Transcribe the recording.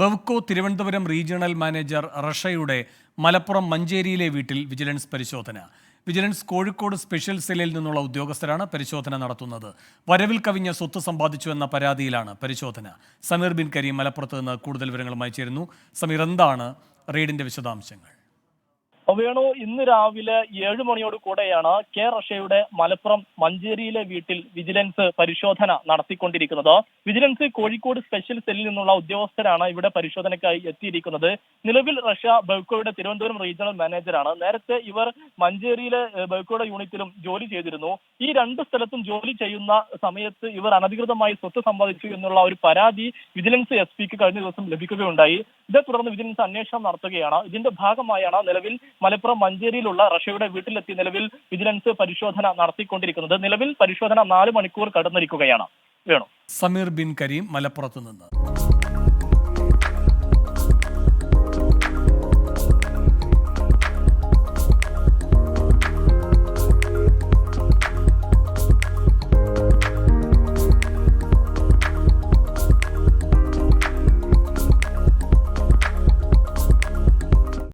Bevco Thiruvananthapuram regional manager റഷയുടെ Malappuram മഞ്ചേരിയിലെ വീട്ടിൽ vigilance പരിശോധന. Vigilance Kozhikode special സെല്ലിൽ നിന്നുള്ള ഉദ്യോഗസ്ഥരാണ് പരിശോധന നടത്തുന്നത്. വരവിൽ കവിഞ്ഞ സ്വത്ത് സമ്പാദിച്ചു എന്ന പരാതിയിലാണ് പരിശോധന. സമീർ ബിൻ കരീം മലപ്പുറത്ത് നിന്ന് കൂടുതൽ വിവരങ്ങളുമായി ചേരുന്നു. സമീർ, എന്താണ് റെയ്ഡിന്റെ വിശദാംശങ്ങൾ? വേണു, ഇന്ന് രാവിലെ 7 മണിയോട് കൂടെയാണ് കെ റഷയുടെ മലപ്പുറം മഞ്ചേരിയിലെ വീട്ടിൽ വിജിലൻസ് പരിശോധന നടത്തിക്കൊണ്ടിരിക്കുന്നത്. വിജിലൻസ് കോഴിക്കോട് സ്പെഷ്യൽ സെല്ലിൽ നിന്നുള്ള ഉദ്യോഗസ്ഥരാണ് ഇവിടെ പരിശോധനയ്ക്കായി എത്തിയിരിക്കുന്നത്. നിലവിൽ റഷ ബവ്കോയുടെ തിരുവനന്തപുരം റീജിയണൽ മാനേജറാണ്. നേരത്തെ ഇവർ മഞ്ചേരിയിലെ ബവ്കോയുടെ യൂണിറ്റിലും ജോലി ചെയ്തിരുന്നു. ഈ രണ്ട് സ്ഥലത്തും ജോലി ചെയ്യുന്ന സമയത്ത് ഇവർ അനധികൃതമായി സ്വത്ത് സമ്പാദിച്ചു എന്നുള്ള ഒരു പരാതി വിജിലൻസ് എസ്.പിക്ക് കഴിഞ്ഞ ദിവസം ലഭിക്കുകയുണ്ടായി. ഇതേ തുടർന്ന് വിജിലൻസ് അന്വേഷണം നടത്തുകയാണ്. ഇതിന്റെ ഭാഗമായാണ് നിലവിൽ മലപ്പുറം മഞ്ചേരിയിലുള്ള റഷയുടെ വീട്ടിലെത്തി നിലവിൽ വിജിലൻസ് പരിശോധന നടത്തിക്കൊണ്ടിരിക്കുന്നത്. നിലവിൽ പരിശോധന 4 മണിക്കൂർ കടന്നിരിക്കുകയാണ്. വേണു. സമീർ ബിൻ കരീം മലപ്പുറത്ത് നിന്ന്.